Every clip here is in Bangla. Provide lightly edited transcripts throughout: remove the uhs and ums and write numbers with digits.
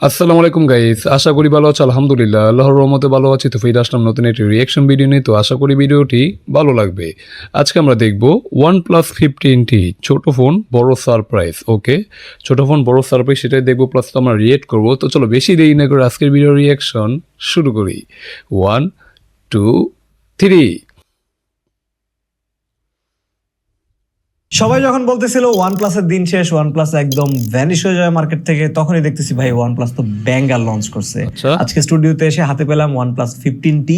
আসসালামু আলাইকুম গাইস, আশা করি ভালো আছো। আলহামদুলিল্লাহ, আল্লাহর রহমতে ভালো আছি। তো ফিরে আসলাম নতুন একটি রিয়াকশন ভিডিও নিয়ে। তো আশা করি ভিডিওটি ভালো লাগবে। আজকে আমরা দেখব OnePlus 15T, ছোট ফোন বড় সারপ্রাইজ। ওকে, ছোট ফোন বড় সারপ্রাইজ সেটাই দেখবো, প্লাস তো আমরা রিয়েক্ট করবো। তো চলো বেশি দেরি না করে আজকের ভিডিও রিয়াকশন শুরু করি। 1, 2, 3। সবাই যখন বলতেছিল ওয়ানপ্লাসের দিন শেষ, ওয়ানপ্লাস একদম ভ্যানিশ হয়ে যায় মার্কেট থেকে, তখনই দেখতেছি ভাই ওয়ানপ্লাস তো ব্যাঙ্গার লঞ্চ করছে। আচ্ছা, আজকে স্টুডিওতে এসে হাতে পেলাম OnePlus 15T।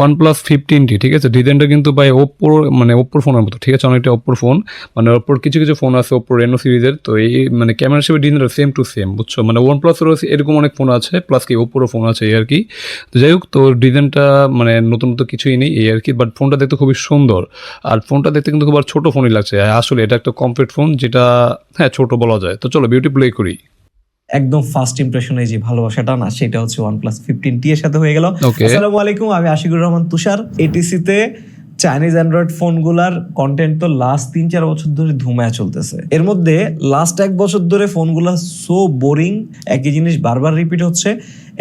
OnePlus 15T, ঠিক আছে। ডিজাইনটা কিন্তু ভাই ওপ্পোর, মানে ওপ্পোর ফোনের মতো, ঠিক আছে। অনেকটা ওপ্পোর ফোন, মানে ওপ্পোর কিছু কিছু ফোন আছে ওপ্পো রেনো সিরিজের, তো এই মানে ক্যামেরা হিসেবে ডিজাইনটা সেম টু সেম, বুঝছো। মানে ওয়ানপ্লাসেরও এরকম অনেক ফোন আছে, প্লাস কি ওপ্পোরও ফোন আছে এই আর কি। তো যাই হোক, তো ডিজাইনটা মানে নতুন তো কিছুই নেই এই আর কি, বাট ফোনটা দেখতে খুবই সুন্দর। আর ফোনটা দেখতে কিন্তু খুব আর ছোটো ফোনই লাগছে আসলে। এটা একটা কমপ্লিট ফোন, যেটা হ্যাঁ ছোটো বলা যায়। তো চলো বিউটি প্লে করি। একদম ফার্স্ট ইমপ্রেশনে যে ভালোবাসাটা না, সেটা হচ্ছে OnePlus 15T এর সাথে হয়ে গেল। ওকে, আসসালামু আলাইকুম, আমি আশিকুর রহমান তুষার। এটিসিতে চাইনিজ অ্যান্ড্রয়েড ফোনগুলার কন্টেন্ট তো লাস্ট 3-4 বছর ধরে ধুমায়া চলতেছে। এর মধ্যে লাস্ট 1 বছর ধরে ফোনগুলা সো বোরিং, একই জিনিস বারবার রিপিট হচ্ছে।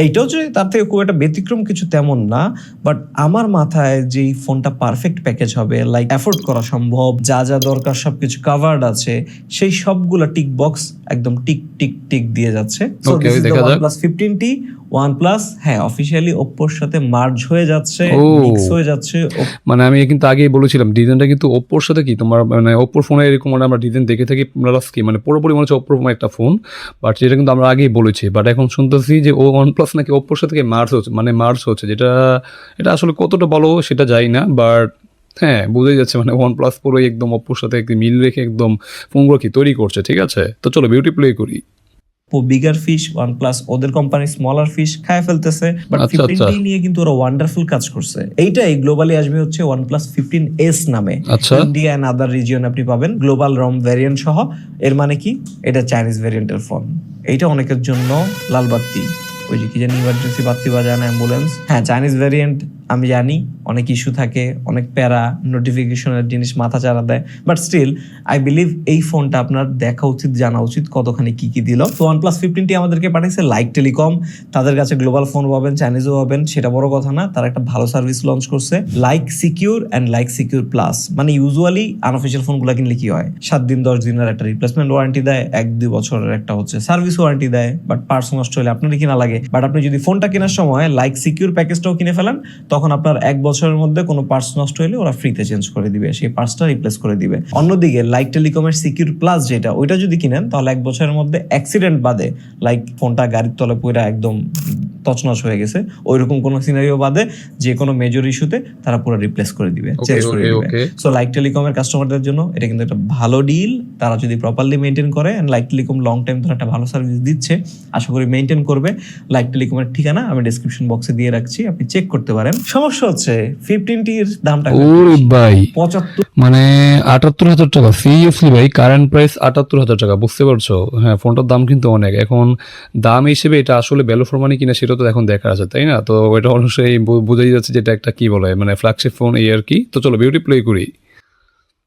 এইটাও যে তার থেকে খুব একটা ব্যতিক্রম কিছু তেমন না, বাট আমার মাথায় যেই ফোনটা পারফেক্ট প্যাকেজ হবে, লাইক অ্যাফোর্ড করা সম্ভব, যা যা দরকার সবকিছু কাভার্ড আছে, সেই সবগুলা টিক বক্স একদম টিক টিক টিক দিয়ে যাচ্ছে। So okay, this is the দেখা যাক। OnePlus 15T। ওয়ানপ্লাস হ্যাঁ অফিসিয়ালি ওপ্পোর সাথে মার্জ হয়ে যাচ্ছে, ও, মিক্স হয়ে যাচ্ছে। মানে আমি কিন্তু আগেই বলেছিলাম ডিজাইনটা কিন্তু ওপ্পোর সাথে কি তোমার, মানে ওপ্পোর ফোনে এরকম মানে আমরা ডিজাইন দেখে থাকি প্লাস কি মানে পুরোপুরি মনে হচ্ছে ওপ্পোর ফোন একটা ফোন, বাট যেটা কিন্তু আমরা আগেই বলেছি। বাট এখন শুনতেছি যে OnePlus নাকি ওপ্পোর সাথে মার্জ হচ্ছে, মানে মার্জ হচ্ছে, যেটা এটা আসলে কতটা ভালো সেটা জানি না, বাট হ্যাঁ বোঝাই যাচ্ছে মানে OnePlus পুরোই একদম ওপ্পোর সাথে একদম মিল রেখে একদম ফোনগুলো কি তৈরি করছে, ঠিক আছে। তো চলো বিউটি প্লে করি। বিগার ফিশ ওয়ানপ্লাস ওদের কোম্পানি স্মলার ফিশ খায় ফেলতেছে, বাট আচ্ছা, আচ্ছা। 15T নিয়ে কিন্তু ওরা ওয়ান্ডারফুল কাজ করছে। এইটাই গ্লোবালি আসবে হচ্ছে OnePlus 15s নামে। আচ্ছা, ইন্ডিয়া এন্ড আদার রিজিয়ন আপনি পাবেন গ্লোবাল রম ভ্যারিয়েন্ট সহ। এর মানে কি, এটা চাইনিজ ভ্যারিয়েন্টের ফোন। এইটা অনেকের জন্য লাল বাত্তি, ওই যে কি জানি ইমার্জেন্সি বাত্তি বাজান অ্যাম্বুলেন্স। হ্যাঁ, চাইনিজ ভ্যারিয়েন্ট আমি জানি অনেক ইস্যু থাকে, অনেক প্যারা, নোটিফিকেশনের জিনিস মাথা চারা দেয়, বাট স্টিল আই বিলিভ এই ফোনটা আপনার দেখা উচিত, জানা উচিত কতখানি কি কি দিল। তো OnePlus 15T আমাদেরকে পাঠিয়েছে লাইক টেলিকম। তাদের কাছে গ্লোবাল ফোন পাবেন, চাইনিজও পাবেন, সেটা বড় কথা না। তারা একটা ভালো সার্ভিস লঞ্চ করছে, like secure and like secure plus. মানে ইউজুয়ালি আনঅফিসিয়াল ফোনগুলো কিনলে কি হয়, 7 দিন 10 দিনের একটা রিপ্লেসমেন্ট ওয়ারেন্টি দেয়, 1-2 বছরের একটা হচ্ছে সার্ভিস ওয়ারেন্টি দেয়, বাট পার্টস নষ্ট হলে আপনারই কিনা লাগে। বাট আপনি যদি ফোনটা কেনার সময় লাইক সিকিউর প্যাকেজটাও কিনে ফেলেন, তখন আপনার 1 বছরের মধ্যে কোনো পার্টস নষ্ট হলে ওরা ফ্রিতে চেঞ্জ করে দিবে, সেই পার্টসটা রিপ্লেস করে দিবে। অন্যদিকে লাইক টেলিকমের সিকিউর প্লাস যেটা, ওইটা যদি কিনেন তাহলে 1 বছরের মধ্যে অ্যাক্সিডেন্ট বাদে, লাইক ফোনটা গাড়ির তলে পড়ে একদম তছনছ হয়ে গেছে, ওইরকম কোনো সিনারিও বাদে যে কোনো মেজর ইস্যুতে তারা পুরো রিপ্লেস করে দিবে, চেঞ্জ করে দিবে। সো লাইক টেলিকমের কাস্টমারদের জন্য এটা কিন্তু একটা ভালো ডিল। তারা যদি প্রপারলি মেনটেন করে, and like telecom long time ধরে একটা ভালো সার্ভিস দিচ্ছে, আশা করি মেনটেন করবে। লাইক টেলিকমের ঠিকানা আমি ডেসক্রিপশন বক্সে দিয়ে রাখছি, আপনি চেক করতে পারেন। সমস্যা হচ্ছে 15T এর দামটা ওরে ভাই 75, মানে 78,000 টাকা। সিরিয়াসলি ভাই, কারেন্ট প্রাইস 78,000 টাকা, বুঝতে পারছো। হ্যাঁ, ফোনটার দাম কিন্তু অনেক। এখন দাম হিসেবে এটা আসলে ভ্যালু ফর মানি কিনা সেটা তো এখন দেখা আছে, তাই না। তো এটা অবশ্যই বোঝাই যাচ্ছে যেটা একটা কি বলে মানে ফ্ল্যাগশিপ ফোন এই আর কি। তো চলো বিউটি প্লে করি।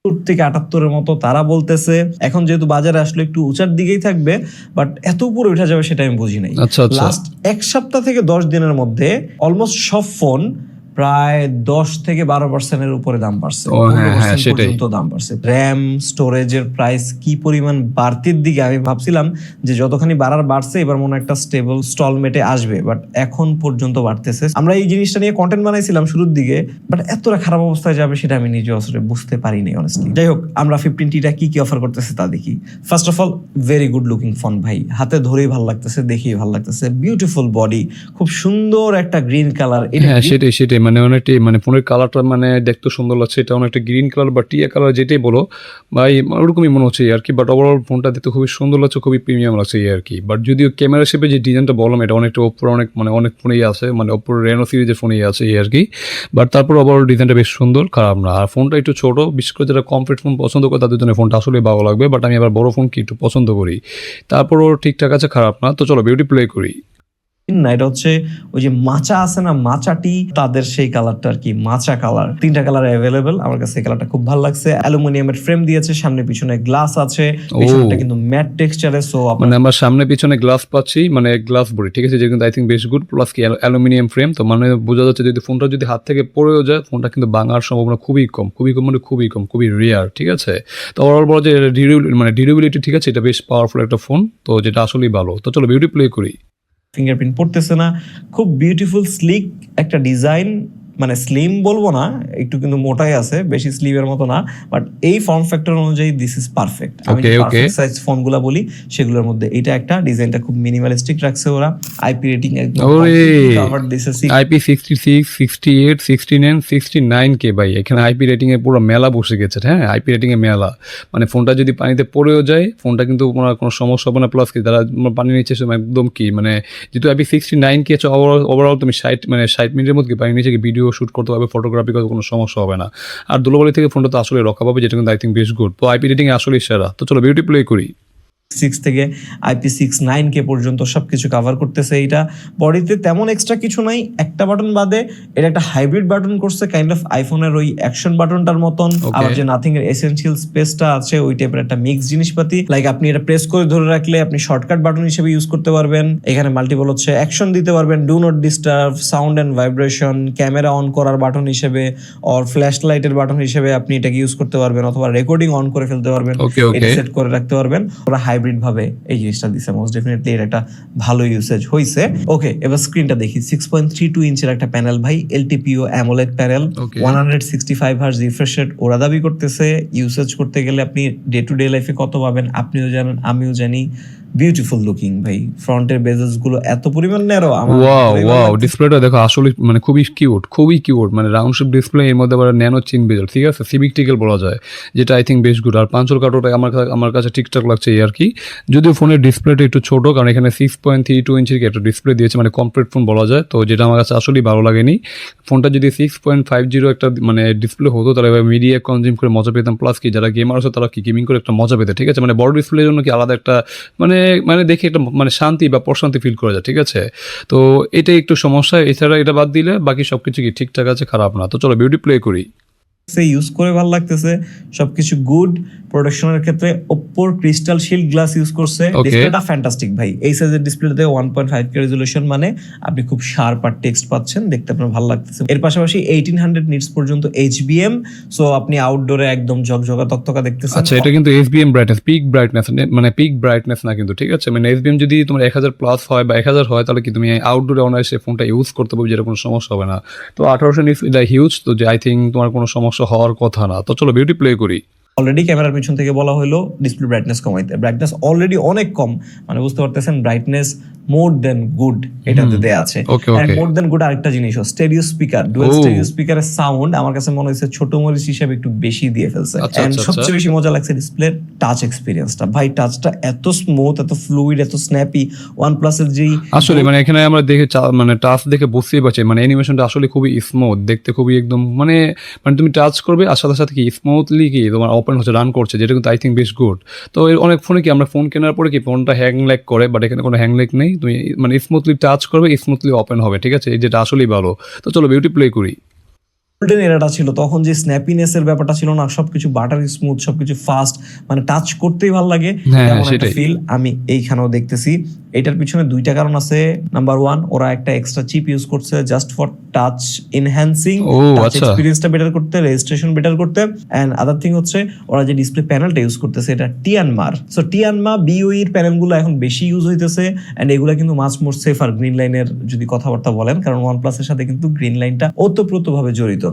78 এর মতো তারা বলতেছে। এখন যেহেতু বাজারে আসলে একটু উঁচার দিকেই থাকবে, বাট এত উপরে উঠা যাবে সেটা আমি বুঝি নাই। আচ্ছা, আচ্ছা। লাস্ট 1 সপ্তাহ থেকে 10 দিনের মধ্যে অলমোস্ট সব ফোন প্রায় 10-12% উপরে দাম বাড়ছে, ও হ্যাঁ, হ্যাঁ, সেটাই। পর্যন্ত দাম বাড়ছে। র্যাম স্টোরেজের প্রাইস কি পরিমাণ বাড়তির দিকে, আমি ভাবছিলাম যে যতখানি বাড়ছে এবার মনে একটা স্টেবল স্টলমেটে আসবে, বাট এখন পর্যন্ত বাড়তেছে। আমরা এই জিনিসটা নিয়ে কন্টেন্ট বানাইছিলাম শুরুর দিকে, বাট এতটা খারাপ অবস্থায় যাবে সেটা আমি নিজে আসলে বুঝতে পারিনি অনেস্টলি। যাই হোক, আমরা 15Tটা কি কি অফার করতেছে তা দেখি। First of all, very good looking phone ভাই, হাতে ধরেই ভালো লাগতেছে, দেখেই ভালো লাগতেছে। বিউটিফুল বডি, খুব সুন্দর একটা গ্রিন কালার। হ্যাঁ, সেটাই মানে অনেকটাই মানে ফোনের কালারটা মানে দেখতে সুন্দর লাগছে। এটা অনেকটা গ্রিন কালার বা টিয়া কালার যেটাই বলো ভাই, ওরকমই মনে হচ্ছে আর কি। বাট ওভারঅল ফোনটা দেখতে খুবই সুন্দর লাগছে, খুবই প্রিমিয়াম লাগছে এই আর কি। বাট যদিও ক্যামেরা হিসেবে যে ডিজাইনটা বললাম, এটা অনেকটা ওপ্পোর অনেক মানে অনেক ফোনেই আছে, মানে ওপ্পোর রেনো সিরিজের ফোনেই আছে এই আর কি। বাট তারপর ওভারঅল ডিজাইনটা বেশ সুন্দর, খারাপ না। আর ফোনটা একটু ছোট, বিশেষ করে যারা কমপ্লিট ফোন পছন্দ করে তাদের জন্য ফোনটা আসলে ভালো লাগবে। বাট আমি আবার বড় ফোন কি একটু পছন্দ করি। তারপরও ঠিকঠাক আছে, খারাপ না। তো চলো বিউটি প্লে করি। না, এটা হচ্ছে ওই যে মাচা আছে না, মাচাটি তাদের সেই কালারটা আর কি, মাচা কালার। 3টা কালার অ্যাভেলেবেল, আমার কাছে এই কালারটা খুব ভালো লাগছে। অ্যালুমিনিয়ামের ফ্রেম দিয়েছে, সামনে পিছনে গ্লাস আছে, পিছনটা কিন্তু ম্যাট টেক্সচারে। সো মানে আমরা সামনে পিছনে গ্লাস পাচ্ছি, মানে গ্লাস বডি, ঠিক আছে, যে কিন্তু আই থিঙ্ক বেশ গুড, প্লাস কি অ্যালুমিনিয়াম ফ্রেম। তো মানে বোঝা যাচ্ছে যদি ফোনটা যদি হাত থেকে পড়েও যায়, ফোনটা কিন্তু ভাঙার সম্ভাবনা খুবই কম, মানে খুবই রেয়ার, ঠিক আছে। তো ওভারঅল বলা যে ডিউরেবিলিটি ঠিক আছে, এটা বেশ পাওয়ারফুল একটা ফোন, তো যেটা আসলেই ভালো। তো চলো বিউটি প্লে করি। ফিঙ্গারপ্রিন্ট পড়তেছে না, খুব বিউটিফুল স্লিক একটা ডিজাইন। মানে স্লিম বলবো না, একটু কিন্তু মোটাই আছে, বেশি স্লিমের মতো না, বাট এই ফর্ম ফ্যাক্টর অনুযায়ী দিস ইজ পারফেক্ট। আমি পারফেক্ট সাইজ ফোনগুলা বলি সেগুলোর মধ্যে এটা একটা। ডিজাইনটা খুব মিনিমালিস্টিক রাখছে ওরা। আইপি রেটিং একদম কভার দিছে, IP66, 68, 69, 69K ভাই, এখানে আইপি রেটিং এ পুরো মেলা বসে গেছে। হ্যাঁ, আইপি রেটিং এ মেলা, মানে ফোনটা যদি পানিতে পড়েও যায়, ফোনটা কিন্তু কোনো সমস্যা হবে না। প্লাস কি যারা পানি নিচে একদম কি মানে যেহেতু IP69K আছে, ওভারঅল তুমি 60 মিনিটের মধ্যে পানি নিচে ভিডিও শুট করতে পারবে, ফটোগ্রাফি করতে কোনো সমস্যা হবে না। আর ধুলোবালি থেকে ফোনটা তো আসলে রক্ষা পাবে, যেটা কিন্তু আই থিঙ্ক বেশ গুড। তো আইপি রেটিং আসলে সেরা। তো চলো বিউটি প্লে করি। 6 থেকে IP69K পর্যন্ত সবকিছু কভার করতেছে। এইটা বডিতে তেমন এক্সট্রা কিছু নাই, একটা বাটন বাদে এটা একটা হাইব্রিড বাটন করছে, কাইন্ড অফ আইফোনের ওই অ্যাকশন বাটনটার মতন। আবার যে নাথিং এর এসেনশিয়াল স্পেসটা আছে ওই টাইপের একটা মিক্স জিনিসপাতি। লাইক আপনি এটা প্রেস করে ধরে রাখলে আপনি শর্টকাট বাটন হিসেবে ইউজ করতে পারবেন। এখানে মাল্টিপল হচ্ছে অ্যাকশন দিতে পারবেন, do not disturb, sound and vibration, camera on করার বাটন হিসেবে, অর ফ্ল্যাশ লাইটের বাটন হিসেবে আপনি এটাকে ইউজ করতে পারবেন, অথবা রেকর্ডিং অন করে ফেলতে পারবেন, এটা সেট করে রাখতে পারবেন। ওরা হাইব্রিড ভাবে এই জিনিসটা দিছে, মোস্ট ডেফিনেটলি এর একটা ভালো ইউসেজ হইছে। ওকে, এবার স্ক্রিনটা দেখি। 6.32 ইঞ্চের একটা প্যানেল ভাই, LTPO AMOLED panel, 165 hertz refresh rate ওরা দাবি করতেছে। ইউসেজ করতে গেলে আপনি ডে টু ডে লাইফে কত পাবেন আপনিও জানেন, আমিও জানি। বিউটিফুল লুকিং ভাই, ফ্রন্টের বেজেস গুলো এত পরিমাণ ন্যারো। ওয়াও, ডিসপ্লেটা দেখো আসলে মানে খুবই কিউট, মানে রাউন্ড শেপ ডিসপ্লে, এর মধ্যে আবার ন্যানো চিন বেজেল, ঠিক আছে, সিভিক টিকেল বলা যায়, যেটা আই থিঙ্ক বেশ গুড। আর পাঞ্চল কাটোটা আমার কাছে ঠিকঠাক লাগছে এই আর কি, যদিও ফোনের ডিসপ্লেটা একটু ছোট, কারণ এখানে 6.32 ইঞ্চির একটা ডিসপ্লে দিয়েছে, মানে কমপ্লিট ফোন বলা যায়, তো যেটা আমার কাছে আসলেই ভালো লাগেনি। ফোনটা যদি 6.50 একটা মানে ডিসপ্লে হতো, তাহলে মিডিয়া কনজিউম করে মজা পেতাম, প্লাস কি যারা গেমার আছে তারা কি গেমিং করে একটা মজা পেতে, ঠিক আছে। মানে বড় ডিসপ্লের জন্য কি আলাদা একটা মানে দেখে একটা মানে শান্তি বা প্রশান্তি ফিল করা যায়, ঠিক আছে। তো এটাই একটু সমস্যা, এছাড়া এটা বাদ দিলে বাকি সবকিছু কি ঠিকঠাক আছে, খারাপ না। তো চলো বিউটি প্লে করি। ইউজ করে ভালো লাগতেছে, সবকিছু গুড। প্রোডাকশনের ক্ষেত্রে Oppo crystal shield glass use করছে, ডিসপ্লেটা ফ্যান্টাস্টিক ভাই। এই সাইজের ডিসপ্লেতে 1.5K রেজোলিউশন, মানে আপনি খুব শার্প আর টেক্সট পাচ্ছেন, দেখতে আপনার ভালো লাগতেছে। এর পাশাপাশি 1800 নিটস পর্যন্ত HBM, সো আপনি আউটডোরে একদম ঝকঝকা তকতকা দেখতেছেন। আচ্ছা, এটা কিন্তু HBM ব্রাইটনেস, পিক ব্রাইটনেস না কিন্তু, ঠিক আছে। মানে HBM যদি তোমার 1000 প্লাস হয় বা 1000 হয়, তাহলে কি তুমি আউটডোরে অনায়াসে ফোনটা ইউজ করতে পারবে, যেটা কোনো সমস্যা হবে না। তো 1800 নিটস এটা হিউজ, তো যে আই থিঙ্ক তোমার কোনো সমস্যা হওয়ার কথা না। তো চলো বিউটি প্লে করি। অলরেডি ক্যামেরার পিছন থেকে বলা হলো ডিসপ্লে ব্রাইটনেস কমাইতে। ব্রাইটনেস অলরেডি অনেক কম, মানে বুঝতে পারতেছেন ব্রাইটনেস মোর দেন গুড এটাতে দেয়া আছে। আর মোর দেন গুড আরেকটা জিনিসও, স্টেরিও স্পিকার, ডুয়াল স্টেরিও স্পিকারের সাউন্ড আমার কাছে মনে হয়েছে ছোট মরিচ হিসেবে একটু বেশি দিয়ে ফেলছে। এন্ড সবচেয়ে বেশি মজা লাগছে ডিসপ্লের টাচ এক্সপেরিয়েন্সটা ভাই। টাচটা এত স্মুথ, এত ফ্লুইড, এত স্ন্যাপি। OnePlus এর যেই আসলে মানে এখানে আমরা দেখে মানে টাচ দেখে বুঝতেই পারছি, মানে অ্যানিমেশনটা আসলে খুবই স্মুথ, দেখতে খুবই একদম মানে তুমি টাচ করবে আর সাথে সাথে কি স্মুথলি কি তোমার ওপেন হচ্ছে, রান করছে, যেটা কিন্তু আই থিঙ্ক বেশ গুড। তো এর অনেক ফোনে কি আমরা ফোন কেনার পরে কি ফোনটা হ্যাং ল্যাগ করে, বাট এখানে কোনো হ্যাং ল্যাগ নেই, তুমি মানে স্মুথলি টাচ করবে, স্মুথলি ওপেন হবে, ঠিক আছে, যেটা আসলেই ভালো। তো চলো বিউটি প্লে করি। গোল্ডেন এরাটা ছিল তখন, যে স্ন্যাপিনেস এর ব্যাপারটা ছিল না, সবকিছু বাটারি স্মুথ, সবকিছু ফাস্ট, মানে টাচ করতেই ভালো লাগে এমন একটা ফিল আমি এইখানেও দেখতেছি। এটার পিছনে দুইটা কারণ আছে। নাম্বার 1, ওরা একটা এক্সট্রা চিপ ইউজ করছে just for touch enhancing, touch এক্সপেরিয়েন্সটা বেটার করতে, রেজিস্ট্রেশন বেটার করতে। এন্ড আদার থিং হচ্ছে ওরা যে ডিসপ্লে প্যানেলটা ইউজ করতেছে এটা টিয়ানমার। সো টিয়ানমা BOE এর প্যানেলগুলো এখন বেশি ইউজ হইতেছে, এন্ড এগুলা কিন্তু মাচ মোর সেফার গ্রিন লাইনের যদি কথাবার্তা বলেন, কারণ OnePlus এর সাথে কিন্তু গ্রিন লাইনটা ওতপ্রোতভাবে জড়িত।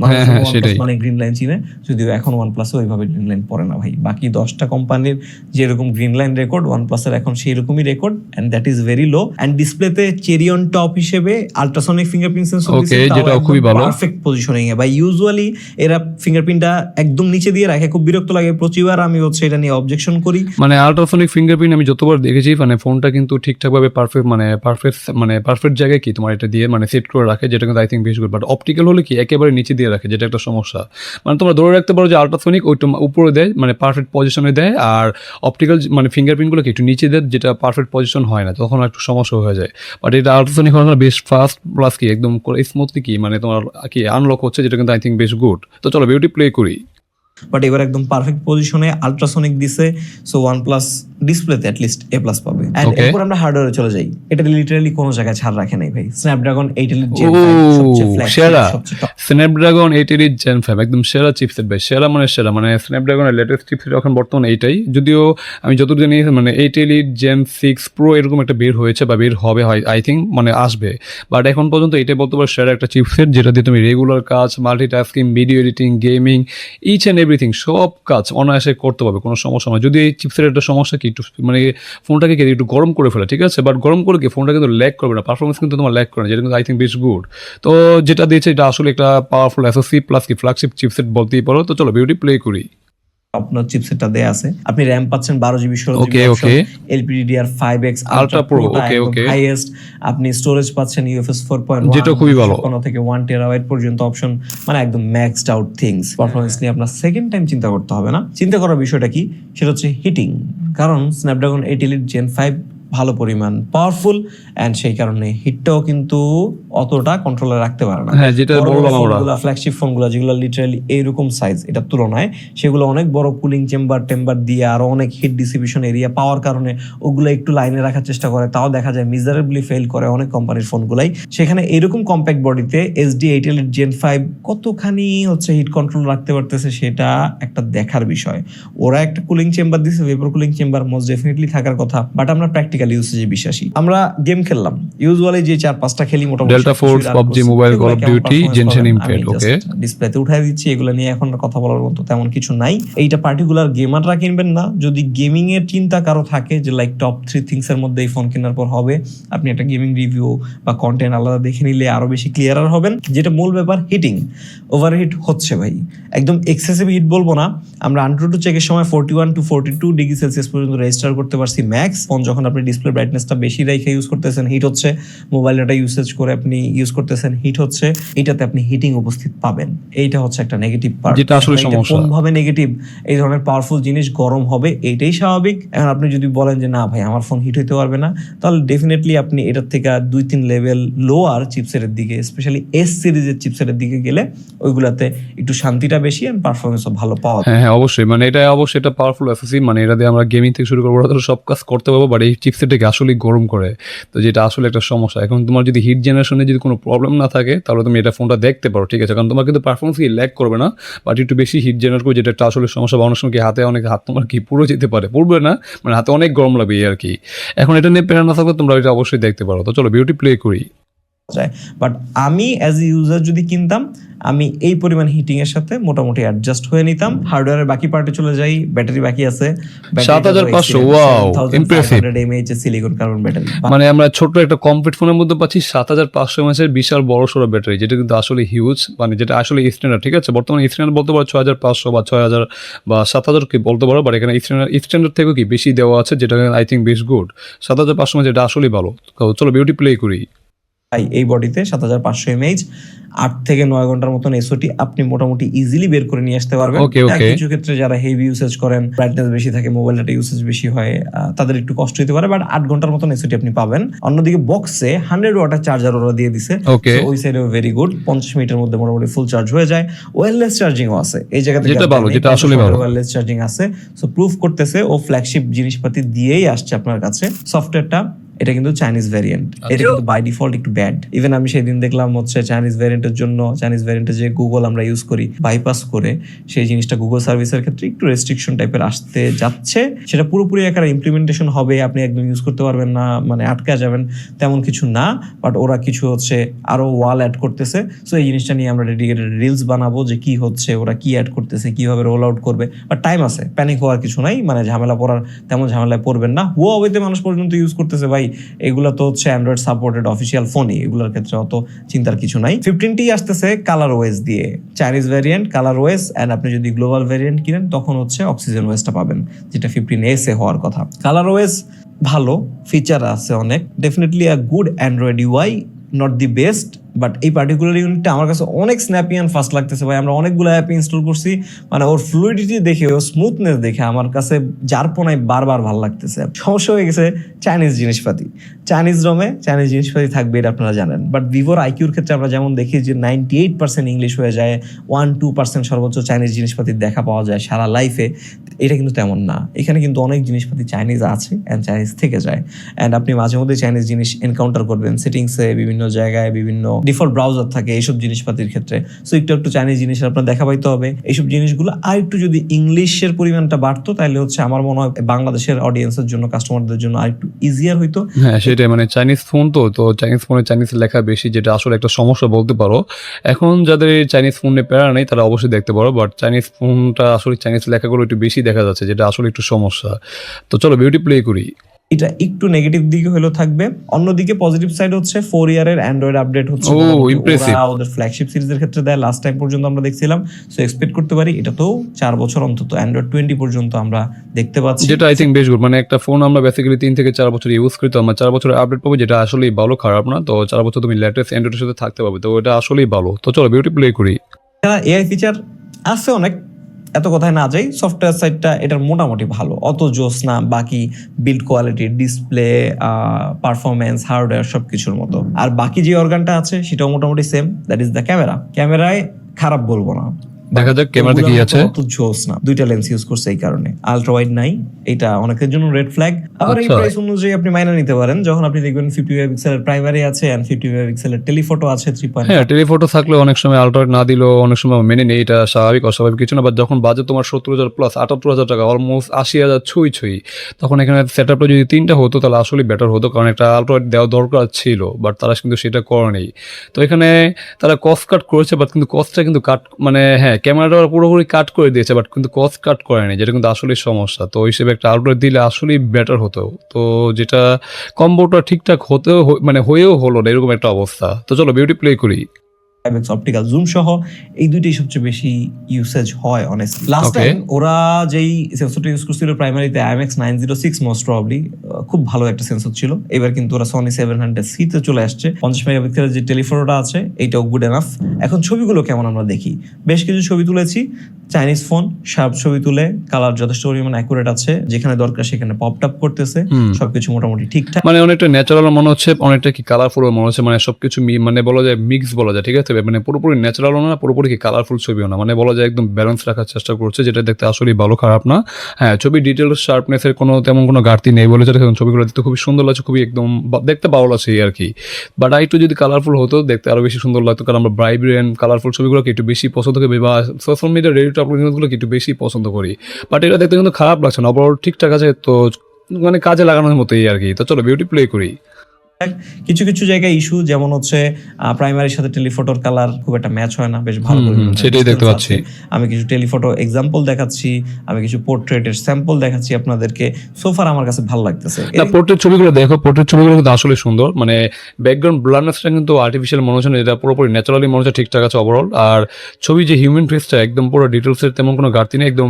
মানে গ্রিন লাইন চিনে, যদিও এখন OnePlus ওইভাবে গ্রিন লাইন পড়ে না ভাই। বাকি 10টা কোম্পানির যেরকম গ্রিন লাইন রেকর্ড, OnePlus এর এখন সেই রকমই record, and that is very low. And ডিসপ্লেতে চেরি অন টপ হিসেবে আল্ট্রাসনিক ফিঙ্গারপ্রিন্ট সেন্সর দিয়েছে, যেটা খুবই ভালো। পারফেক্ট পজিশনিং এ ভাই। ইউজুয়ালি এরা ফিঙ্গারপ্রিন্টটা একদম নিচে দিয়ে রাখে, খুব বিরক্ত লাগে, প্রতিবার আমি হচ্ছে এটা নিয়ে অবজেকশন করি। মানে আল্ট্রাসনিক ফিঙ্গারপ্রিন্ট আমি যতবার দেখেছি, মানে ফোনটা কিন্তু ঠিকঠাক ভাবে পারফেক্ট জায়গায় কি তোমার এটা দিয়ে মানে সেট করে রাখে, যেটা কিন্তু আই থিঙ্ক বেশ গুড। বাট অপটিক্যাল হলে কি একেবারে নিচে দিয়ে রাখে, যেটা একটা সমস্যা। মানে তোমরা ধরে রাখতে পারো যে আল্ট্রাসনিক ওইটা উপরে দেয়, মানে পারফেক্ট পজিশনে দেয়, আর অপটিক্যাল মানে ফিঙ্গারপ্রিন্টগুলো কি একটু নিচে দেয়, যেটা পারফেক্ট পজিশন হয় না, তখন একটু সমস্যা হয়ে যায়। বাট এটা আল্ট্রাসনিক হওয়ার বেশ ফাস্ট, প্লাস কি একদম স্মুথলি কি মানে তোমার কি আনলক হচ্ছে, যেটা কিন্তু আই থিঙ্ক বেশ গুড। তো চলো বিউটি প্লে করি। বাট এবার একদম পারফেক্ট পজিশনে আল্ট্রাসনিক দিছে, সো OnePlus ডিসপ্লেতে অ্যাটলিস্ট A+ পাবে। এন্ড এরপর আমরা হার্ডওয়্যারে চলে যাই। এটা লিটারালি কোনো জায়গায় ছাড় রাখে নাই ভাই। স্ন্যাপড্রাগন 8 Elite Gen 5 সবচেয়ে ফ্ল্যাগশিপ, সেরা সবচেয়ে টপ। স্ন্যাপড্রাগন 8 Elite Gen 5 একদম সেরা চিপসেট ভাই, সেরা মানে স্ন্যাপড্রাগনের লেটেস্ট চিপসেট এখন বর্তমানে এইটাই। যদিও আমি যতদূর জানি মানে 8 Elite Gen 6 Pro এরকম একটা বের হয়েছে বা বের হবে হয় আই থিঙ্ক, মানে আসবে। বাট এখন পর্যন্ত এটাই বলতে পারো সেরা একটা চিপসেট, যেটা দিয়ে তুমি রেগুলার কাজ, multitasking, video editing, gaming, each and everything সব কাজ অনায়াসে করতে পারবে, কোনো সমস্যা নয়। যদি এই চিপসের একটা সমস্যা কি একটু মানে ফোনটাকে কি একটু গরম করে ফেলে, ঠিক আছে, বাট গরম করে কি ফোনটা কিন্তু ল্যাগ করবে না, পারফরমেন্স কিন্তু তোমার ল্যাগ করে না, যেটা কিন্তু আই থিঙ্ক বেশ গুড। তো যেটা দিয়েছে এটা আসলে একটা পাওয়ারফুল এসওসি প্লাস কি ফ্ল্যাগশিপ চিপসেট বলতেই পারো। তো চলো বিউটি প্লে করি। আপনার চিপসেটটা দেয়া আছে, আপনি র‍্যাম পাচ্ছেন 12GB, 16GB Okay, option, okay. LPDDR5X Ultra ultra Pro, প্রোটা okay, একদম okay. হাইয়েস্ট। আপনি স্টোরেজ পাচ্ছেন UFS 4.1, যেটা খুবই ভালো। 1 থেকে 1 টেরাবাইট পর্যন্ত অপশন, মানে একদম ম্যাক্সড আউট থিংস। পারফরম্যান্স নিয়ে আপনার সেকেন্ড টাইম চিন্তা করতে হবে না। চিন্তা করার বিষয়টা কি, সেটা হচ্ছে হিটিং। কারণ স্ন্যাপড্রাগন 8 Elite Gen 5 ভালো পরিমাণ পাওয়ারফুল, এন্ড সেই কারণে হিটটাও কিন্তু অতটা কন্ট্রোলে রাখতে পারে না। হ্যাঁ, যেটা বললাম আমরা, ফ্ল্যাগশিপ ফোনগুলো যেগুলো লিটারালি এইরকম সাইজ, এটার তুলনায় সেগুলো অনেক বড় কুলিং টেম্বার দিয়ে আরো অনেক হিট ডিস্ট্রিবিউশন এরিয়া পাওয়ার কারণে ওগুলো একটু লাইনে রাখার চেষ্টা করে, তাও দেখা যায় মিজারেবলি ফেল করে অনেক কোম্পানির ফোনগুলাই। সেখানে এরকম কম্প্যাক্ট বডিতে SD 8 Elite Gen 5 কতখানি হচ্ছে হিট কন্ট্রোল রাখতে পারতেছে, সেটা একটা দেখার বিষয়। ওরা একটা কুলিং চেম্বার দিছে, vapour cooling chamber most definitely থাকার কথা, বাট আমরা প্র্যাকটিক্যাল ইউসেজে বিশ্বাসী। আমরা গেম খেললাম, ইউজুয়ালি যে 4-5টা খেলি মোটামুটি delta force, PUBG mobile, call of duty, Genshin impact, okay ডিসপ্লেতে উঠাই দিচ্ছি। এগুলো নিয়ে এখন কথা বলার মতো তেমন কিছু নাই। এইটা পার্টিকুলার গেমাররা কিনবেন না। যদি গেমিং এর চিন্তা কারো থাকে যে লাইক টপ 3 থিংস এর মধ্যে এই ফোন কেনার পর হবে, আপনি একটা গেমিং রিভিউ বা কন্টেন্ট আলাদা দেখে নিলে আরো বেশি ক্লিয়ারার হবেন। যেটা মূল ব্যাপার, হিটিং ওভারহিট হচ্ছে ভাই, একদম এক্সেসিভ হিট বলবো না। আমরা AnTuTu চেকের সময় 41 to 42 ডিগ্রি সেলসিয়াস পর্যন্ত রেজিস্টার করতে পারছি ম্যাক্স। ফোন যখন আপনি ডিসপ্লে ব্রাইটনেসটা বেশি রেখে ইউজ করতেছেন হিট হচ্ছে, মোবাইল ডাটা ইউসেজ করে আপনি ইউজ করতেছেন হিট হচ্ছে, এটাতে আপনি হিটিং উপস্থিত পাবেন। এইটা হচ্ছে একটা নেগেটিভ পার্ট, যেটা আসলে সমস্যা। কোন ভাবে নেগেটিভ, এই ধরনের পাওয়ারফুল জিনিস গরম হবে, এইটাই স্বাভাবিক। এখন আপনি যদি বলেন যে না ভাই আমার ফোন হিট হইতে পারবে না, তাহলে ডেফিনেটলি আপনি এটার থেকে 2-3 লেভেল লোয়ার চিপসেটের দিকে, স্পেশালি S সিরিজের চিপসেটের দিকে গেলে ওইগুলাতে একটু শান্তিটা বেশি এন্ড পারফরমেন্সও ভালো পাওয়া যায়। হ্যাঁ অবশ্যই, মানে এটা অবশ্যই এটা পাওয়ারফুল এসওসি, মানে এটা দিয়ে আমরা গেমিং থেকে শুরু করবো, ওরা তো সব কাজ করতে পারবো, বাট এই চিপসেটটাকে আসলে গরম করে, তো যেটা আসলে একটা সমস্যা। এখন তোমার যদি হিট জেনারেশনে যদি কোনো প্রবলেম না থাকে, তাহলে তুমি এটা ফোনটা দেখতে পারো, ঠিক আছে, কারণ তোমার কিন্তু পারফরমেন্স কি ল্যাগ করবে না, বাট একটু বেশি হিট জেনারেট করে, যেটা একটা আসলে সমস্যা। বা অনেক সময় কি হাতে অনেক হাত তোমার কি পুরো যেতে পারে, পড়বে না, মানে হাতে অনেক গরম লাগবে আর কি। এখন এটা নিয়ে প্যারা না থাকলে তোমরা এটা অবশ্যই দেখতে পারো। তো চলো বিউটি প্লে করি। যায়, বাট আমি অ্যাজ এ ইউজার যদি কিনতাম, আমি এই পরিমাণ হিটিং এর সাথে মোটামুটি অ্যাডজাস্ট হয়ে নিতাম। হার্ডওয়্যারের বাকি পার্টে চলে যাই। ব্যাটারি বাকি আছে 7500, wow impressive mAh silicon carbon battery. মানে আমরা ছোট একটা কমপ্লিট ফোনের মধ্যে পাচ্ছি 7500 mAh এর বিশাল বড় সড়ো ব্যাটারি, যেটা কিন্তু আসলে হিউজ, মানে যেটা আসলে স্ট্যান্ডার্ড, ঠিক আছে। বর্তমানে স্ট্যান্ডার্ড বলতে পারো 6500 বা 6000 বা 7000 কি বলতে পারো, বাট এখানে স্ট্যান্ডার্ড থেকেও কি বেশি দেওয়া আছে, যেটা আই থিঙ্ক বেশ গুড। 7500 mAh এটা আসলেই ভালো। তো চলো বিউটি প্লে করি। এই বডিতে 7500 mAh 8 থেকে 9 ঘন্টার মতন এসওটি আপনি মোটামুটি ইজিলি বের করে নিয়ে আসতে পারবেন। কিছু ক্ষেত্রে যারা হেভি ইউসেজ করেন, ব্রাইটনেস বেশি থাকে, মোবাইল ডাটা ইউসেজ বেশি হয়, তাদের একটু কষ্ট হতে পারে, বাট 8 ঘন্টার মতন এসওটি আপনি পাবেন। অন্যদিকে বক্সে 100 ওয়াটের চার্জার ওরা দিয়ে দিছে, ওই সাইডেও ভেরি গুড। 50 মিনিটের মধ্যে মোটামুটি ফুল চার্জ হয়ে যায়। ওয়্যারলেস চার্জিংও আছে এই জায়গাতে, যেটা ভালো, যেটা আসলে ভালো। ওয়্যারলেস চার্জিং আছে, সো প্রুফ করতেছে ও ফ্ল্যাগশিপ জিনিসপাতি দিয়েই আসছে আপনার কাছে। সফটওয়্যারটা এটা কিন্তু চাইনিজ ভ্যারিয়েন্ট, এটা কিন্তু বাই ডিফল্ট একটু ব্যাড। ইভেন আমি সেদিন দেখলাম হচ্ছে চাইনিজ ভ্যারিয়েন্টের জন্য, চাইনিজ ভ্যারিয়েন্টে যে গুগল আমরা ইউজ করি বাইপাস করে, সেই জিনিসটা গুগল সার্ভিসের ক্ষেত্রে একটু রেস্ট্রিকশন টাইপের আসতে যাচ্ছে। সেটা পুরোপুরি একটা ইমপ্লিমেন্টেশন হবে, আপনি একদম ইউজ করতে পারবেন না, মানে আটকা যাবেন তেমন কিছু না, বাট ওরা কিছু হচ্ছে আরো ওয়াল অ্যাড করতেছে। সো এই জিনিসটা নিয়ে আমরা ডেডিকেটেড রিলস বানাবো যে কি হচ্ছে, ওরা কি অ্যাড করতেছে, কিভাবে রোল আউট করবে, বাট টাইম আছে, প্যানিক হওয়ার কিছু নাই, মানে ঝামেলা পড়ার তেমন ঝামেলায় পড়বেন না। হুয়াওয়েতে মানুষ পর্যন্ত ইউজ করতেছে ভাই, এগুলো তো হচ্ছে অ্যান্ড্রয়েড সাপোর্টেড অফিসিয়াল ফোনই, এগুলোর ক্ষেত্রে অত চিন্তার কিছু নাই। 15টি আসতেছে কালার ওএস দিয়ে, Chinese variant colour OS, and আপনি যদি গ্লোবাল ভ্যারিয়েন্ট কিনেন তখন হচ্ছে অক্সিজেন ওএসটা পাবেন, যেটা 15S এ হওয়ার কথা। কালার ওএস ভালো, ফিচার আছে অনেক, definitely a good Android UI, not the best, but এই পার্টিকুলার ইউনিটটা আমার কাছে অনেক স্ন্যাপি অ্যান্ড ফাস্ট লাগতেছে ভাই। আমরা অনেকগুলো অ্যাপ ইনস্টল করছি, মানে ওর ফ্লুইডিটি দেখে, ওর স্মুথনেস দেখে আমার কাছে যারপনায় বারবার ভালো লাগতেছে। সমস্যা হয়ে গেছে চাইনিজ জিনিসপাতি, চাইনিজ রমে চাইনিজ জিনিসপাতি থাকবে, এটা আপনারা জানেন। বাট ভিভোর আইকিউর ক্ষেত্রে আমরা যেমন দেখি যে 98% ইংলিশ হয়ে যায়, 1-2% সর্বোচ্চ চাইনিজ জিনিসপাতির দেখা পাওয়া যায় সারা লাইফে। এটা কিন্তু তেমন না, এখানে কিন্তু অনেক জিনিসপাতি চাইনিজ আছে অ্যান্ড চাইনিজ থেকে যায়, অ্যান্ড আপনি মাঝে মধ্যে চাইনিজ জিনিস এনকাউন্টার করবেন সেটিংসে, বিভিন্ন জায়গায় বিভিন্ন ডিফল্ট ব্রাউজার থাকে এইসব জিনিসপাতির ক্ষেত্রে। সো একটু চাইনিজ জিনিস আপনার দেখা পাইতে হবে। এইসব জিনিসগুলো আর একটু যদি ইংলিশের পরিমাণটা বাড়তো তাহলে হচ্ছে আমার মনে হয় বাংলাদেশের অডিয়েন্সের জন্য, কাস্টমারদের জন্য আর একটু ইজিয়ার হইতো। হ্যাঁ সেটাই, মানে চাইনিজ ফোন তো চাইনিজ ফোনে চাইনিজ লেখা বেশি, যেটা আসলে একটা সমস্যা বলতে পারো। এখন যাদের চাইনিজ ফোনে প্যারা নেই তারা অবশ্যই দেখতে পারো, বাট চাইনিজ ফোনটা আসলে চাইনিজ লেখাগুলো একটু বেশি দেখা যাচ্ছে, যেটা আসলে একটু সমস্যা। তো চলো বিউটি প্লে করি। এটা একটু নেগেটিভ দিকে হলেও থাকবে। অন্যদিকে পজিটিভ সাইড হচ্ছে 4 ইয়ারের অ্যান্ড্রয়েড আপডেট হচ্ছে, ইমপ্রেসিভ। ওরা ওদের ফ্ল্যাগশিপ সিরিজের ক্ষেত্রে দেয়, লাস্ট টাইম পর্যন্ত আমরা দেখছিলাম। সো এক্সপেক্ট করতে পারি এটা তো 4 বছর অন্তত অ্যান্ড্রয়েড 20 পর্যন্ত আমরা দেখতে পাচ্ছি, যেটা আই থিঙ্ক বেশ গুড। মানে একটা ফোন আমরা বেসিক্যালি 3 থেকে 4 বছর ইউজ করি, তো আমরা 4 বছরের আপডেট পাবো, যেটা আসলেই ভালো, খারাপ না। তো 4 বছর তুমি লেটেস্ট অ্যান্ড্রয়েডের সাথে থাকতে পারবে, তো এটা আসলেই ভালো। তো চলো বিউটি প্লে করি। এআই ফিচার আছে অনেক, এত কথায় না যাই। সফটওয়্যার সাইডটা এটার মোটামুটি ভালো, অত জোস না। বাকি build quality, display, performance, hardware সবকিছুর মতো। আর বাকি যে অর্গানটা আছে সেটাও মোটামুটি same, that is the camera. ক্যামেরায় খারাপ বলবো না, দেখা যাক ক্যামেরাতে কি আছে। অত জোস না, দুইটা লেন্স ইউজ করছে এই কারণে। আলট্রা ওয়াইড নাই, এটা অনেকের জন্য রেড ফ্ল্যাগ। আবার এই প্রাইস অনুযায়ী আপনি মাইনা নিতে পারেন, যখন আপনি দেখবেন 50 মেগাপিক্সেলের প্রাইমারি আছে এন্ড 50 মেগাপিক্সেলের টেলিফটো আছে 3.5। হ্যাঁ টেলিফটো থাকলে অনেক সময় আলট্রাওয়াইড না দিলেও অনেক সময় মেনে নেই, এটা স্বাভাবিক, অস্বাভাবিক কিছু না। বাট যখন বাজেট তোমার 70,000 প্লাস 78,000 টাকা, অলমোস্ট 80,000 ছুঁই, তখন এখানে সেটআপটা যদি 3টা হতো তাহলে আসলে বেটার হতো, কারণ একটা আলট্রাওয়াইড দেওয়া দরকার ছিল, বাট তারা কিন্তু সেটা করেনি। তো এখানে তারা কস্ট কাট করেছে, বাট কিন্তু কস্টটা কিন্তু কাট, মানে হ্যাঁ ক্যামেরাটা পুরোপুরি কাট করে দিয়েছে, বাট কিন্তু কস্ট কাট করেনি, যেটা কিন্তু আসলে সমস্যা। তো ওই হিসেবে একটা আলট্রাওয়াইড দিলে আসলেই বেটার হতো। তো যেটা কম্বোটা ঠিকঠাক হতেও মানে হয়েও হলো না, এরকম একটা অবস্থা। তো চলো বিউটি প্লে করি। অপটিক্যাল জুম সহ এই দুইটাই সবচেয়ে বেশি ইউসেজ হয় অনেস্টলি। Last Okay. টাইম ওরা যেই সেন্সরটা ইউজ করছিল প্রাইমারিতে IMX 906 মোস্ট প্রবাবলি, খুব ভালো একটা সেন্সর ছিল। এবার কিন্তু ওরা সনি 700C তে চলে আসছে। 50 মেগাপিক্সেলের যে টেলিফটোটা আছে এইটাও গুড এনাফ। এখন ছবিগুলো কেমন আমরা দেখি, বেশ কিছু ছবি তুলেছি। চাইনিজ ফোন শার্প ছবি তুলে, কালার যথেষ্ট পরিমাণ অ্যাকুরেট আছে, যেখানে দরকার সেখানে পপ আপ করতেছে, সবকিছু মোটামুটি ঠিকঠাক। মানে অনেকটা ন্যাচারাল মনে হচ্ছে, অনেকটা কি কালারফুল মনে হচ্ছে, মানে সবকিছু মানে বলা যায় মিক্স বলা যায়, ঠিক আছে। মানে পুরোপুরি ন্যাচারালও না, পুরোপুরি কি কালারফুল ছবিও না, মানে বলা যায় একদম ব্যালেন্স রাখার চেষ্টা করছে, যেটা দেখতে আসলেই ভালো, খারাপ না। হ্যাঁ ছবি ডিটেল শার্পনেসের কোনো তেমন কোনো ঘাটতি নেই বলে, যেটা ছবিগুলো দেখতে খুবই সুন্দর লাগছে, খুবই একদম দেখতে ভালো লাগছে আর কি। বাট একটু যদি কালারফুল হতো দেখতে আরো বেশি সুন্দর লাগতো, কারণ আমরা ভাইব্রেন্ট কালারফুল ছবিগুলোকে একটু বেশি পছন্দ করি, বা সোশ্যাল মিডিয়া রেডিও আপলোডগুলোকে একটু বেশি পছন্দ করি। বাট এটা দেখতে কিন্তু খারাপ লাগছে না, ওভারঅল ঠিকঠাক আছে, তো মানে কাজে লাগানোর মতোই আর কি। তো চলো বিউটি প্লে করি। কিছু কিছু জায়গায় ইস্যু, যেমন হচ্ছে প্রাইমারির সাথে টেলিফটোর কালার খুব একটা ম্যাচ হয় না, বেশ ভালো পরিমাণে সেটাই দেখতে distance পাচ্ছি। আছে। আমি কিছু টেলিফটো এক্সাম্পল দেখাচ্ছি, আমি কিছু পোর্ট্রেটের স্যাম্পল দেখাচ্ছি আপনাদেরকে। সোফার আমার কাছে ভালো লাগতেছে। না পোর্ট্রেট ছবিগুলো দেখো, পোর্ট্রেট ছবিগুলো কিন্তু আসলে সুন্দর, মানে ব্যাকগ্রাউন্ড ব্লারনেসটা কিন্তু আর্টিফিশিয়াল মনে হচ্ছে না, এটা পুরোপুরি ন্যাচারালি মনে হচ্ছে ঠিকঠাক আছে ওভারঅল। আর ছবি যে হিউম্যান ফেসটা একদম পুরো ডিটেলসের তেমন কোনো ঘাটতি নেই, একদম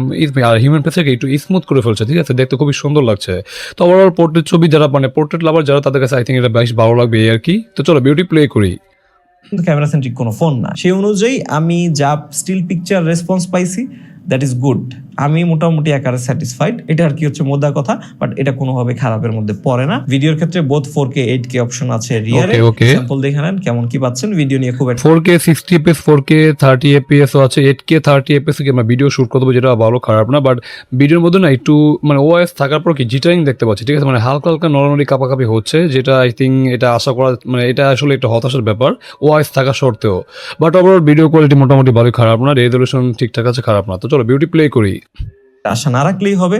আর হিউম্যান ফেসটাকে একটু স্মুথ করে ফেলছে, ঠিক আছে, দেখতে খুবই সুন্দর লাগছে। তো ওভারঅল পোর্ট্রেট ছবি যারা মানে পোর্ট্রেট লাভার যারা, তাদের কাছে আই থিঙ্ক এটা বেশ ভালো লাগবে এই আর কি। তো চলো বিউটি প্লে করি। কিন্তু ক্যামেরা সেন্ট্রিক কোনো ফোন না, সেই অনুযায়ী আমি যা স্টিল পিকচার রেসপন্স পাইছি দ্যাট ইজ গুড। আমি মোটামুটি আকারে স্যাটিসফাইড, এটা আর কি হচ্ছে মোদ্দা কথা। বাট এটা কোনোভাবে খারাপের মধ্যে পড়ে না। ভিডিওর ক্ষেত্রে বোথ 4K 8K অপশন আছে রিয়ারে। Okay. স্যাম্পল দেখে নেন কেমন কি পাচ্ছেন। ভিডিও নিয়ে খুব একটা 4K 60 fps, 4K 30 fps ও আছে, 8K 30 fps কি আমরা ভিডিও শুট করতে পারবো, যেটা ভালো, খারাপ না। বাট ভিডিওর মধ্যে না একটু মানে ওএস থাকার পর কি জিটারিং দেখতে পাচ্ছি, ঠিক আছে, মানে হালকা হালকা নরমালি কাপাকাপি হচ্ছে, যেটা আই থিঙ্ক এটা আশা করা, মানে এটা আসলে একটা হতাশার ব্যাপার ওএস থাকা সত্ত্বেও। বাট ওভারঅল ভিডিও কোয়ালিটি মোটামুটি ভালোই, খারাপ না, রেজলিউশন ঠিকঠাক আছে, খারাপ না। তো চলো বিউটি প্লে করি। আশা না রাখলেই হবে।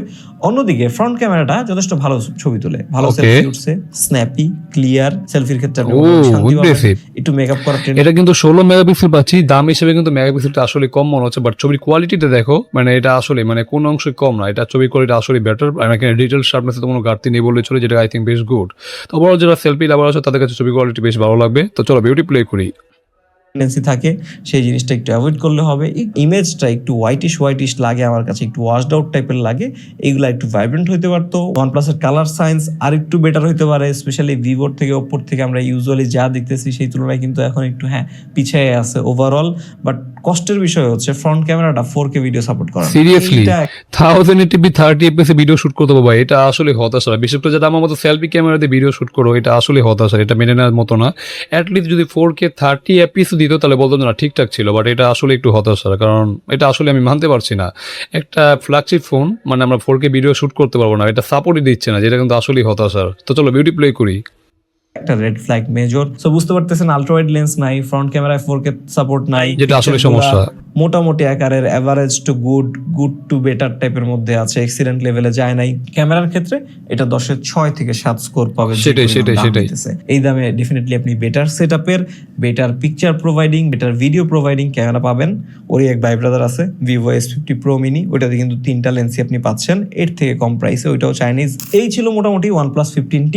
অন্যদিকে ফ্রন্ট ক্যামেরাটা যথেষ্ট ভালো ছবি তোলে, ভালো Okay. সেলফি উঠছে, স্ন্যাপি, ক্লিয়ার সেলফির ক্ষেত্রে আপনি ও, মোটামুটি শান্তি পাবেন। impressive. একটু মেকআপ করার ট্রেন্ড এটা কিন্তু 16 মেগাপিক্সেল পাচ্ছি, দাম হিসেবে কিন্তু মেগাপিক্সেলটা আসলে কম মনে হচ্ছে, বাট ছবির কোয়ালিটিটা দেখো, মানে এটা আসলে মানে কোন অংশে কম না, এটা ছবির কোয়ালিটি আসলে বেটার। এখানে ডিটেল শার্পনেসে তো কোনো ঘাটতি নেই বললে চলে, যেটা আই থিঙ্ক বেশ গুড। তো ওভারঅল যারা সেলফি লাভার আছে তাদের কাছে ছবি কোয়ালিটি বেশ ভালো লাগবে। তো চলো বিউটি প্লে করি। টেন্ডেন্সি থাকে, সেই জিনিসটা একটু অ্যাভয়েড করলে হবে। ইমেজটা একটু হোয়াইটিশ লাগে আমার কাছে, একটু ওয়াশড আউট টাইপের লাগে, এইগুলা একটু ভাইব্রেন্ট হইতে পারতো। OnePlus-এর কালার সায়েন্স আর একটু বেটার হইতে পারে, স্পেশালি ভিভোর থেকে ওপ্পোর থেকে আমরা ইউজুয়ালি যা দেখতেছি সেই তুলনায় কিন্তু এখন একটু পিছিয়ে আছে ওভারঅল। বাট কষ্টের বিষয় হচ্ছে ফ্রন্ট ক্যামেরাটা 4K ভিডিও সাপোর্ট করে না। সিরিয়াসলি এইটা 1080p 30 fps ভিডিও শুট করতে পারবো, এটা আসলে হতাশা। বিশেষ করে যারা আমার মতো সেলফি ক্যামেরা দিয়ে ভিডিও শুট করো, এটা আসলে হতাশা, এটা মেনে নেওয়ার মতো না। অ্যাটলিস্ট যদি 4K 30 fps দিত তাহলে বলতাম না ঠিকঠাক ছিল, বাট এটা আসলে একটু হতাশা, কারণ এটা আসলে আমি মানতে পারছি না। একটা ফ্ল্যাগশিপ ফোন মানে আমরা 4K ভিডিও শুট করতে পারবো না, এটা সাপোর্টই দিচ্ছে না, যেটা কিন্তু আসলেই হতাশার। তো চলো বিউটি প্লে করি। একটা রেড ফ্ল্যাগ মেজর। সো বুঝতে পারতেছেন আলট্রা ওয়াইড লেন্স নাই, ফ্রন্ট ক্যামেরায় 4K সাপোর্ট নাই, যেটা আসলে পিকচারগুলা সমস্যা। মোটামুটি আকারের average to good to better টাইপের মধ্যে আছে, এক্সিলেন্ট লেভেলে যায় নাই। ক্যামেরার ক্ষেত্রে এটা 10-এর 6 থেকে 7 স্কোর পাবে। সেটাই। এই দামে ডেফিনেটলি আপনি বেটার সেটআপের, better picture providing, better video providing camera পাবেন। ওরই এক ভাই ব্রাদার আছে ভিভো S50 Pro Mini, ওইটাতে কিন্তু 3টা লেন্সই আপনি পাচ্ছেন এর থেকে কম প্রাইসে, ওইটাও চাইনিজ। এই ছিল মোটামুটি OnePlus 15T।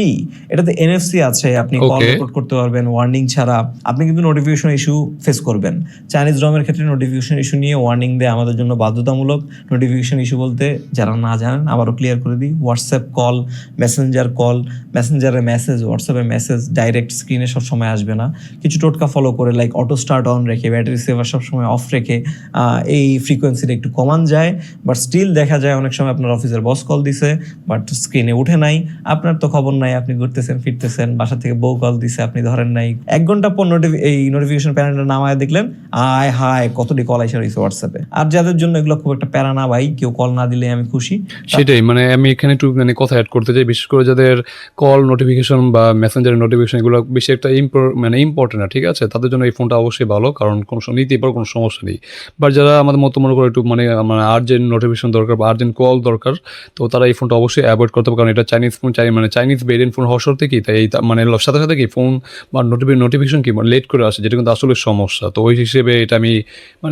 এটাতে NFC আছে, আপনি কল Okay. রেকর্ড করতে পারবেন ওয়ার্নিং ছাড়া। আপনি কিন্তু নোটিফিকেশন ইস্যু ফেস করবেন। চাইনিজ রমের ক্ষেত্রে নোটিফিকেশন ইস্যু নিয়ে ওয়ার্নিং দেয় আমাদের জন্য বাধ্যতামূলক। নোটিফিকেশন ইস্যু বলতে যারা না জানেন আবারও ক্লিয়ার করে দিই, হোয়াটসঅ্যাপ কল, মেসেঞ্জারে মেসেজ, হোয়াটসঅ্যাপে মেসেজ ডাইরেক্ট স্ক্রিনে সবসময় আসবে না। কিছু টোটকা ফলো করে, লাইক অটো স্টার্ট অন রেখে, ব্যাটারি সেভার সবসময় অফ রেখে এই ফ্রিকোয়েন্সিটা একটু কমান যায়। বাট স্টিল দেখা যায় অনেক সময় আপনার অফিসের বস কল দিছে বাট স্ক্রিনে উঠে নাই, আপনার তো খবর নাই, আপনি ঘুরতেছেন ফিরতেছেন, বাসা থেকে বউ কল দিছে আপনি ধরেন নাই। 1 ঘন্টা পর এই নোটিফিকেশন প্যানেলটা নামায় দেখলেন আয় হায় কতটি কল আইসা রয়েছে হোয়াটসঅ্যাপে। আর যাদের জন্য এগুলো খুব একটা প্যারা না ভাই, কেউ কল না দিলে আমি খুশি। সেটাই, মানে আমি এখানে একটু মানে কথা অ্যাড করতে চাই, বিশেষ করে যাদের কল নোটিফিকেশন বা মেসেঞ্জারের নোটিফিকেশন এগুলো বেশি একটা মানে ইম্পর্টেন্ট না, ঠিক আছে, তাদের জন্য এই ফোনটা অবশ্যই ভালো, কারণ কোনো নিতেই পারো, কোনো সমস্যা নেই। বাট যারা আমাদের মতো মনে করে একটু মানে আর্জেন্ট নোটিফিকেশন দরকার বা আর্জেন্ট কল দরকার, তো তারা এই ফোনটা অবশ্যই অ্যাভয়েড করতে হবে, কারণ এটা চাইনিজ ফোন, মানে চাইনিজ ভেরিয়েন্ট ফোন হওয়ার সত্ত্বে কি তাই মানে সাথে সাথে কি ফোন বা নোটিফিকেশন কি লেট করে আসে, যেটা কিন্তু আসলে সমস্যা। তো ওই হিসেবে এটা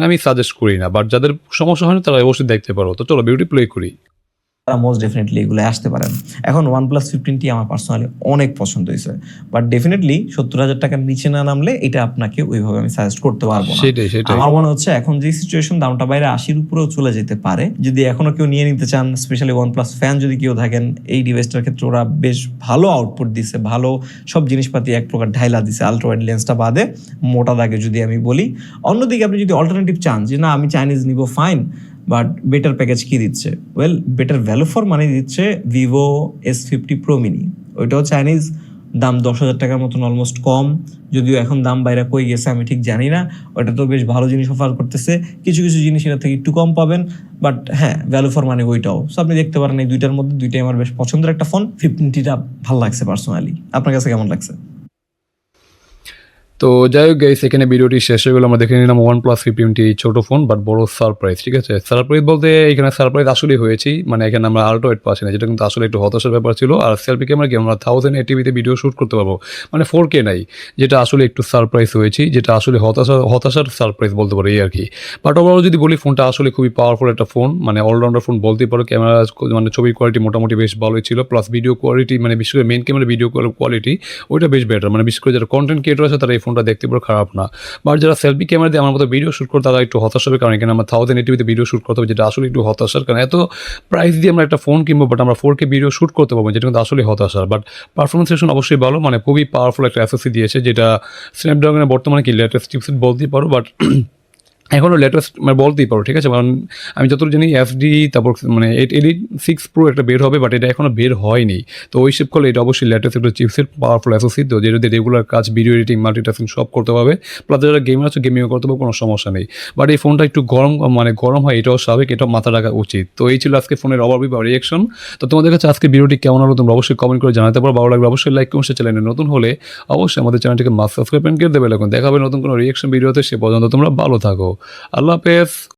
আমি সাজেস্ট করি না, বাট যাদের সমস্যা হয় না তারা অবশ্যই দেখতে পারো। তো চলো বিউটি প্লে করি। তারা মোস্ট ডেফিনেটলি এগুলো আসতে পারেন। এখন OnePlus 15T আমার পার্সোনালি অনেক পছন্দ হয়েছে, বাট ডেফিনেটলি 70,000 টাকার নিচে না নামলে এটা আপনাকে ওইভাবে আমি সাজেস্ট করতে পারবো না। সেটাই আমার মনে হচ্ছে এখন যে সিচুয়েশন, দামটা বাইরে 80-র উপরেও চলে যেতে পারে। যদি এখনো কেউ নিয়ে নিতে চান, স্পেশালি OnePlus ফ্যান যদি কেউ থাকেন, এই ডিভাইসটার ক্ষেত্রে ওরা বেশ ভালো আউটপুট দিছে, ভালো সব জিনিসপাতি এক প্রকার ঢাইলা দিছে, আলট্রা ওয়াইড লেন্সটা বাদে মোটা দাগে যদি আমি বলি। অন্যদিকে আপনি যদি অল্টারনেটিভ চান যে না আমি চাইনিজ নিব, ফাইন, বাট বেটার প্যাকেজ কি দিচ্ছে? Well, better value for money দিচ্ছে ভিভো S50 Pro Mini। ওইটাও চাইনিজ, দাম 10,000 টাকার মতন অলমোস্ট কম, যদিও এখন দাম বাইরে কই গেছে আমি ঠিক জানি না। ওটা তো বেশ ভালো জিনিস অফার করতেছে, কিছু জিনিস এটা থেকে একটু কম পাবেন, বাট হ্যাঁ ভ্যালু ফর মানি ওইটাও। সো আপনি দেখতে পারেন এই দুইটার মধ্যে দুইটাই আমার বেশ পছন্দের একটা ফোন। 15Tটা ভালো লাগছে পার্সোনালি। আপনার কাছে কেমন লাগছে? তো যাই হোক গাইস, এখানে ভিডিওটি শেষ হয়ে গেল। আমরা দেখে নিলাম OnePlus 15T ছোট ফোন বাট বড় সারপ্রাইজ, ঠিক আছে। সারপ্রাইজ বলতে এখানে সারপ্রাইজ আসলেই হয়েছি, মানে এখানে আমরা আল্ট্রা ওয়াইড পাচ্ছি না, যেটা কিন্তু আসলে একটু হতাশার ব্যাপার ছিল। আর সেলফি ক্যামেরা কি আমরা 1080p ভিডিও শ্যুট করতে পারবো, মানে 4K নাই, যেটা আসলে একটু সারপ্রাইজ হয়েছি, যেটা আসলে হতাশার সারপ্রাইজ বলতে পারি এই আর কি। বাট ওভারঅল যদি বলি ফোনটা আসলে খুবই পাওয়ারফুল একটা ফোন, মানে অলরাউন্ডার ফোন বলতেই পারো। ক্যামেরা মানে ছবির কোয়ালিটি মোটামুটি বেশ ভালোই ছিল, প্লাস ভিডিও কোয়ালিটি মানে বিশেষ করে মেন ক্যামেরা ভিডিও কোয়ালিটি ওইটা বেশ বেটার, মানে বিশেষ করে যারা কন্টেন্ট ক্রিয়েটর আছে তারা এই ফোনটা দেখতে পারো, খারাপ না। বাট যারা সেলফি ক্যামেরা দিয়ে আমার মতো ভিডিও শুট করে তারা একটু হতাশ হবে, কারণ এখানে আমরা 1080p ভিডিও শুট করতে হবে, যেটা আসলে একটু হতাশার। কারণ এত প্রাইস দিয়ে আমরা একটা ফোন কিনবো বাট আমরা 4K ভিডিও শুট করতে পারবো, যেটা কিন্তু আসলে হতাশার। বাট পারফরমেন্স সেকশন অবশ্যই ভালো, মানে খুবই পাওয়ারফুল একটা এসওসি দিয়েছে, যেটা স্ন্যাপড্রাগনের বর্তমানে কি লেটেস্ট চিপসেট বলতেই পারো, বাট এখনও লেটেস্ট মানে বলতেই পারো, ঠিক আছে। কারণ আমি যতটুকু জানি এফডি তারপর মানে 8 Pro একটা বের হবে, বাট এটা এখনও বের হয়নি। তো ওই হিসেব করলে এটা অবশ্যই লেটেস্ট একটা চিপসেট, পাওয়ারফুল অ্যাসোসিয়েট, তো যেটা দিয়ে রেগুলার কাজ, ভিডিও এডিটিং, মাল্টিটাস্কিং সব করতে পারবে। প্লাস যারা গেমার আছে গেমিংও করতে পারবে, কোনো সমস্যা নেই। বাট এই ফোনটা একটু গরম হয়, এটাও স্বাভাবিক, এটাও মাথা রাখা উচিত। তো এই ছিল আজকে ফোনের ওভারভিউ বা রিয়েকশন। তো তোমাদের কাছে আজকে ভিডিওটি কেমন হলো তোমরা অবশ্যই কমেন্ট করে জানাতে পারো। ভালো লাগলে অবশ্যই লাইক করুন, চ্যানেলে নতুন হলে অবশ্যই আমাদের চ্যানেলটিকে মাস্ট সাবস্ক্রাইব করে দেবে। দেখা হবে নতুন কোনো রিয়েকশন ভিডিওতে, সে পর্যন্ত তোমরা ভালো থাকো। আল্লাহ হাফেজ।